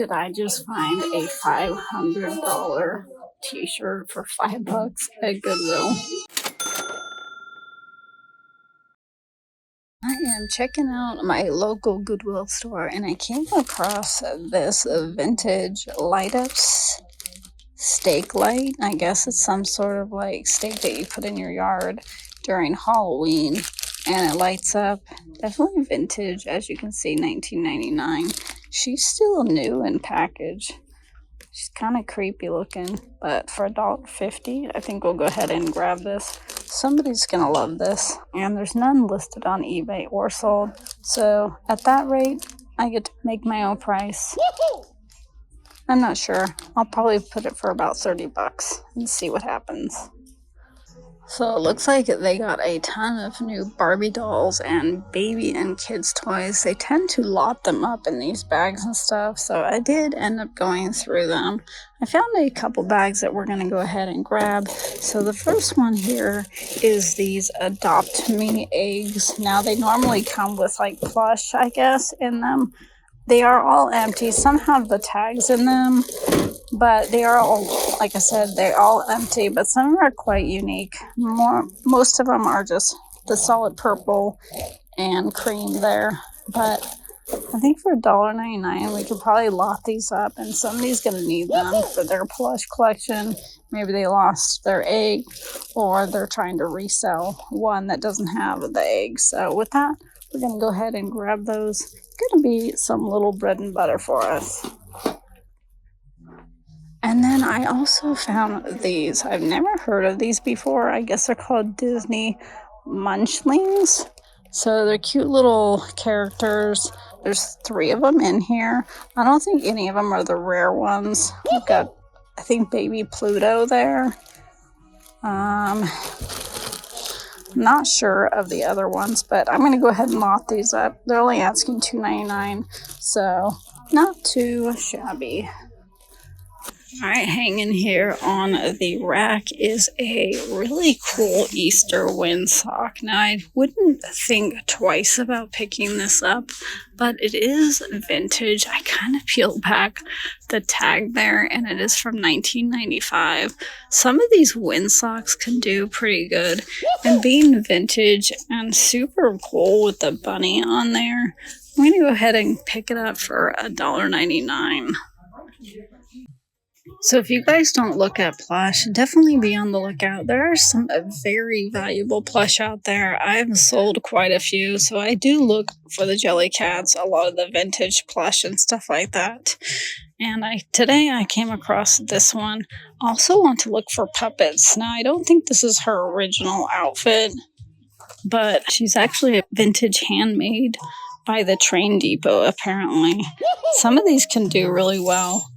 did I just find a $500 t-shirt for $5 at Goodwill. I am checking out my local Goodwill store and I came across this vintage light up stake light. I guess it's some sort of like stake that you put in your yard during Halloween and it lights up. Definitely vintage, as you can see, 1999. She's still new in package. She's kind of creepy looking, but for $1.50, I think we'll go ahead and grab this. Somebody's gonna love this, and there's none listed on eBay or sold, so at that rate, I get to make my own price. I'm not sure. I'll probably put it for about $30 and see what happens. So it looks like they got a ton of new Barbie dolls and baby and kids toys. They tend to lot them up in these bags and stuff, so I did end up going through them. I found a couple bags that we're going to go ahead and grab. So the first one here is these Adopt Me eggs. Now they normally come with like plush, I guess, in them. They are all empty. Some have the tags in them, but they are all, like I said, they're all empty, but some are quite unique. Most of them are just the solid purple and cream there, but I think for $1.99 we could probably lot these up, and somebody's going to need them for their plush collection. Maybe they lost their egg, or they're trying to resell one that doesn't have the egg. So with that, we're going to go ahead and grab those. It's going to be some little bread and butter for us. And then I also found these. I've never heard of these before. I guess they're called Disney Munchlings. So they're cute little characters. There's 3 of them in here. I don't think any of them are the rare ones. We've got, I think, baby Pluto there. Not sure of the other ones, but I'm going to go ahead and lot these up. They're only asking $2.99, so not too shabby. Alright, hanging here on the rack is a really cool Easter windsock. Now, I wouldn't think twice about picking this up, but it is vintage. I kind of peeled back the tag there, and it is from 1995. Some of these windsocks can do pretty good, and being vintage and super cool with the bunny on there, I'm going to go ahead and pick it up for $1.99. So if you guys don't look at plush, definitely be on the lookout. There are some very valuable plush out there. I've sold quite a few, so I do look for the jelly cats, a lot of the vintage plush and stuff like that. And today I came across this one. I also want to look for puppets. Now, I don't think this is her original outfit, but she's actually a vintage handmade by the Train Depot, apparently. Some of these can do really well.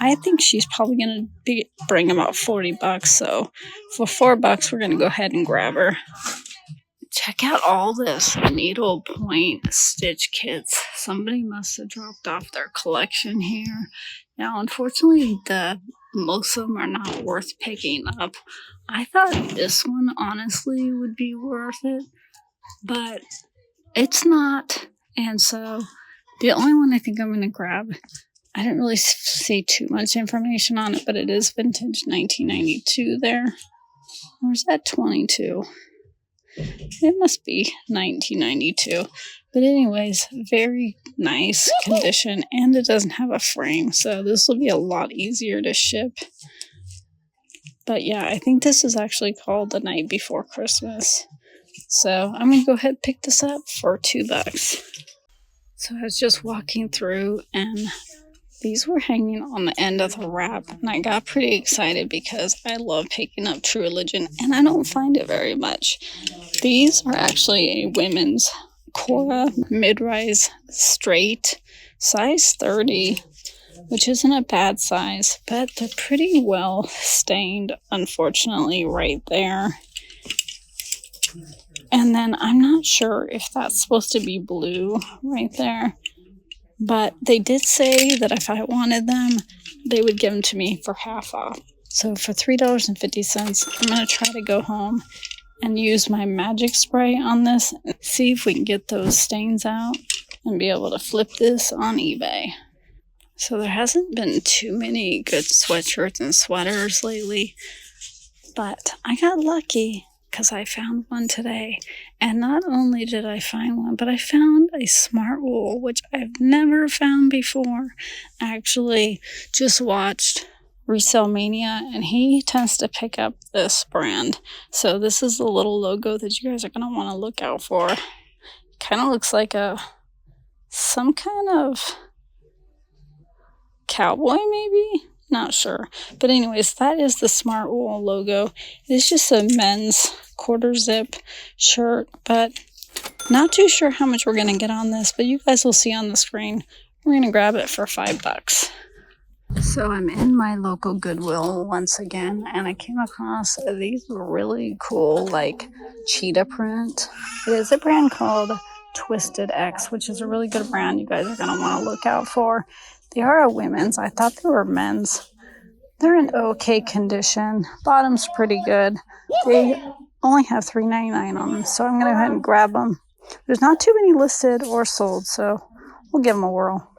I think she's probably going to bring about $40, so for $4, we're going to go ahead and grab her. Check out all this needle point stitch kits. Somebody must have dropped off their collection here. Now, unfortunately, most of them are not worth picking up. I thought this one, honestly, would be worth it, but it's not. And so the only one I think I'm going to grab, I didn't really see too much information on it, but it is vintage 1992 there. Or is that 22? It must be 1992. But anyways, very nice condition, and it doesn't have a frame, so this will be a lot easier to ship. But yeah, I think this is actually called The Night Before Christmas. So I'm going to go ahead and pick this up for $2. So I was just walking through, and these were hanging on the end of the wrap, and I got pretty excited because I love picking up True Religion, and I don't find it very much. These are actually a women's Cora mid-rise straight, size 30, which isn't a bad size, but they're pretty well stained, unfortunately, right there. And then I'm not sure if that's supposed to be blue right there. But they did say that if I wanted them, they would give them to me for half off. So for $3.50, I'm going to try to go home and use my magic spray on this and see if we can get those stains out and be able to flip this on eBay. So there hasn't been too many good sweatshirts and sweaters lately, but I got lucky because I found one today. And not only did I find one, but I found a smart wool, which I've never found before. I actually just watched Resell Mania, and he tends to pick up this brand. So this is the little logo that you guys are going to want to look out for. Kind of looks like some kind of cowboy, maybe? Not sure. But anyways, that is the Smart Wool logo. It is just a men's quarter zip shirt, but not too sure how much we're going to get on this, but you guys will see on the screen. We're going to grab it for $5. So I'm in my local Goodwill once again, and I came across these really cool, like, cheetah print. It is a brand called Twisted X, which is a really good brand you guys are going to want to look out for. They are a women's. I thought they were men's. They're in okay condition. Bottom's pretty good. They only have $3.99 on them, so I'm going to go ahead and grab them. There's not too many listed or sold, so we'll give them a whirl.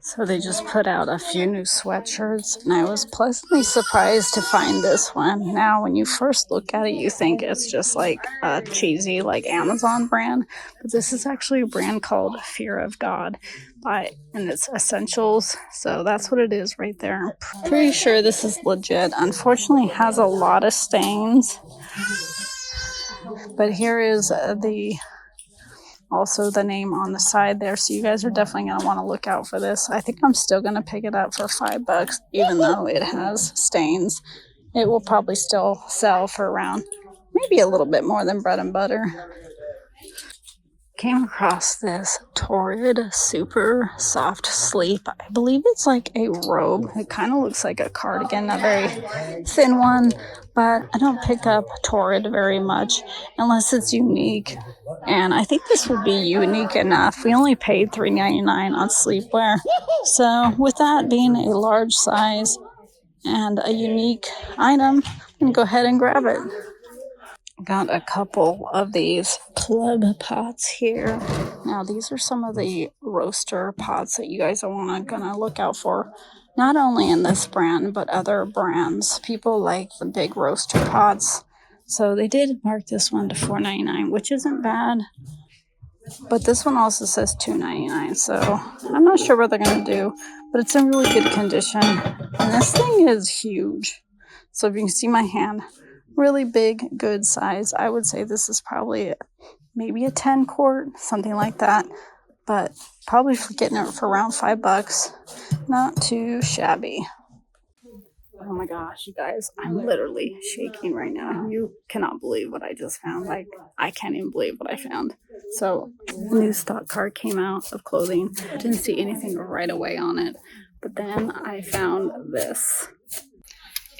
So they just put out a few new sweatshirts, and I was pleasantly surprised to find this one. Now, when you first look at it, you think it's just like a cheesy, like Amazon brand, but this is actually a brand called Fear of God, and it's essentials. So that's what it is right there. I'm pretty sure this is legit. Unfortunately, it has a lot of stains, but here is also the name on the side there, so you guys are definitely going to want to look out for this. I think I'm still going to pick it up for $5, even though it has stains. It will probably still sell for around maybe a little bit more than bread and butter. Came across this Torrid super soft sleep. I believe it's like a robe. It kind of looks like a cardigan, a very thin one, but I don't pick up Torrid very much unless it's unique. And I think this would be unique enough. We only paid $3.99 on sleepwear. So with that being a large size and a unique item, I'm going to go ahead and grab it. Got a couple of these plug pots here. Now these are some of the roaster pots that you guys are gonna look out for, not only in this brand but other brands. People like the big roaster pots, so they did mark this one to $4.99, which isn't bad, but this one also says $2.99, so I'm not sure what they're gonna do, but it's in really good condition. And this thing is huge, so if you can see my hand, really big, good size. I would say this is probably maybe a 10 quart, something like that. But probably for getting it for around $5, not too shabby. Oh my gosh, you guys, I'm literally shaking right now. You cannot believe what I just found. Like, I can't even believe what I found. So, a new stock card came out of clothing. Didn't see anything right away on it. But then I found this.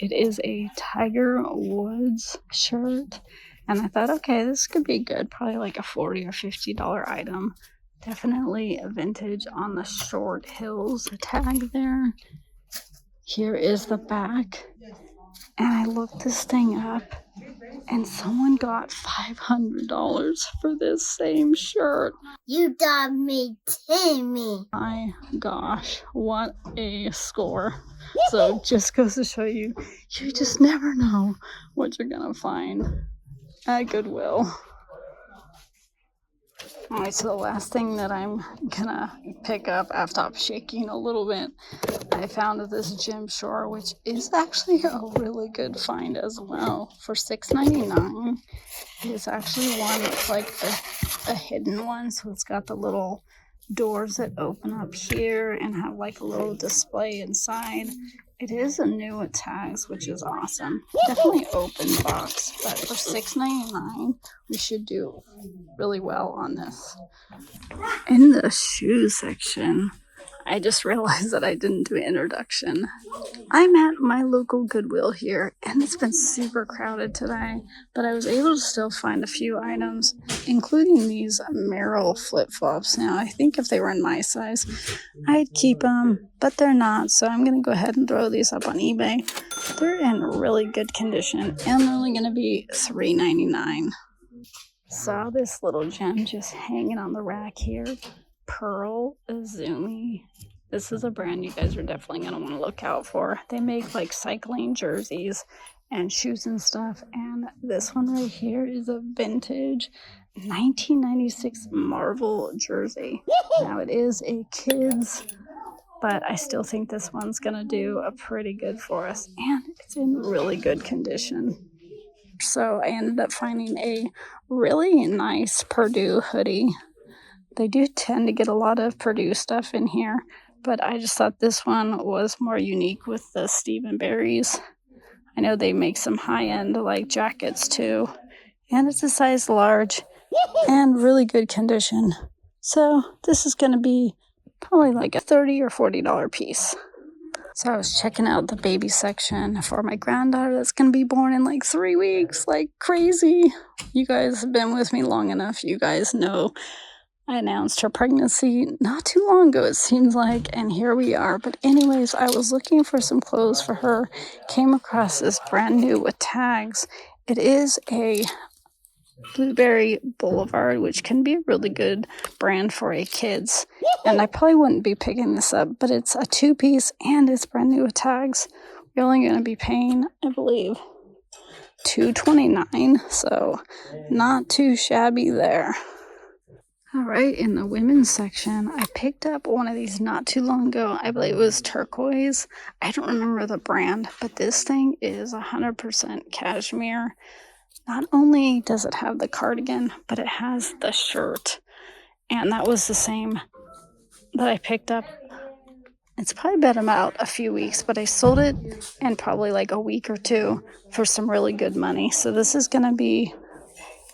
It is a Tiger Woods shirt, and I thought, okay, this could be good. Probably like a $40 or $50 item. Definitely vintage on the short hills tag there. Here is the back, and I looked this thing up, and someone got $500 for this same shirt. You got me, Timmy. My gosh, what a score. So just goes to show you, you just never know what you're gonna find at Goodwill. Alright, so the last thing that I'm gonna pick up after shaking a little bit, I found this gym shore, which is actually a really good find as well. For $6.99, it's actually one that's like a hidden one, so it's got the little doors that open up here and have like a little display inside. It is a new at tags, which is awesome. Definitely open box, but for $6.99, we should do really well on this. In the shoe section, I just realized that I didn't do an introduction. I'm at my local Goodwill here, and it's been super crowded today, but I was able to still find a few items, including these Merrill flip-flops. Now, I think if they were in my size, I'd keep them, but they're not, so I'm going to go ahead and throw these up on eBay. They're in really good condition, and they're only going to be $3.99. Saw this little gem just hanging on the rack here. Pearl Izumi This is a brand you guys are definitely going to want to look out for. They make like cycling jerseys and shoes and stuff. And this one right here is a vintage 1996 Marvel jersey. Now it is a kid's, but I still think this one's going to do a pretty good for us. And it's in really good condition. So I ended up finding a really nice Purdue hoodie. They do tend to get a lot of Purdue stuff in here, but I just thought this one was more unique with the Stephen Berries. I know they make some high-end like jackets too, and it's a size large and really good condition. So this is going to be probably like a $30 or $40 piece. So I was checking out the baby section for my granddaughter that's going to be born in like 3 weeks, like crazy. You guys have been with me long enough. You guys know I announced her pregnancy not too long ago, it seems like, and here we are. But anyways, I was looking for some clothes for her, came across this brand new with tags. It is a Blueberry Boulevard, which can be a really good brand for a kid's. And I probably wouldn't be picking this up, but it's a 2-piece and it's brand new with tags. We're only going to be paying, I believe, $229, so not too shabby there. All right, in the women's section, I picked up one of these not too long ago. I believe it was turquoise. I don't remember the brand, but this thing is 100% cashmere. Not only does it have the cardigan, but it has the shirt. And that was the same that I picked up. It's probably been about a few weeks, but I sold it in probably like a week or two for some really good money. So this is going to be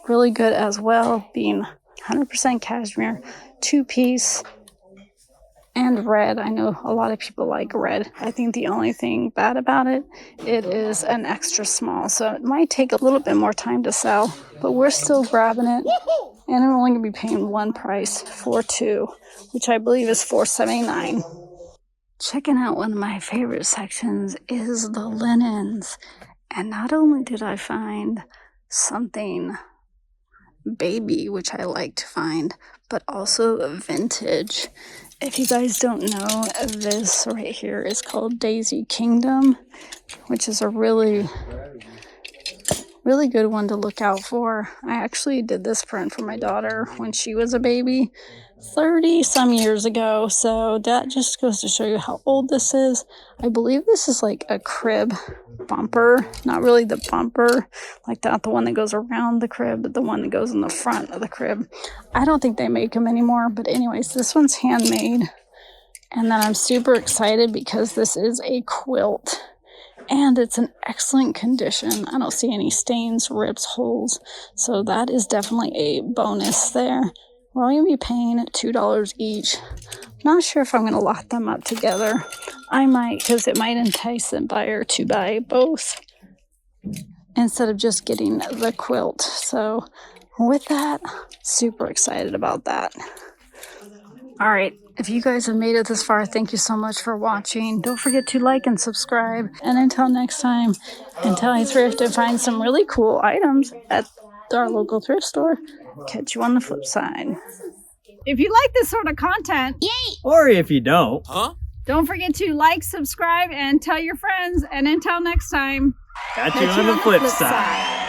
really good as well, being 100% cashmere, 2-piece, and red. I know a lot of people like red. I think the only thing bad about it, it is an extra small. So it might take a little bit more time to sell, but we're still grabbing it. And I'm only going to be paying one price for 2, which I believe is $4.79. Checking out one of my favorite sections is the linens. And not only did I find something baby, which I like to find, but also vintage. If you guys don't know, this right here is called Daisy Kingdom, which is a really good one to look out for. I actually did this print for my daughter when she was a baby 30 some years ago, so that just goes to show you how old this is. I believe this is like a crib bumper, not really the bumper like that, the one that goes around the crib, but the one that goes in the front of the crib. I don't think they make them anymore, but anyways, this one's handmade. And then I'm super excited because this is a quilt and it's in excellent condition. I don't see any stains, rips, holes, so that is definitely a bonus there. We're only going to be paying $2 each. Not sure if I'm going to lock them up together. I might, because it might entice the buyer to buy both instead of just getting the quilt. So with that, super excited about that. All right, if you guys have made it this far, thank you so much for watching. Don't forget to like and subscribe. And until next time, until I thrift and find some really cool items at our local thrift store, catch you on the flip side. If you like this sort of content, Yay! Or if you don't, don't forget to like, subscribe, and tell your friends. And until next time, catch you on the flip side.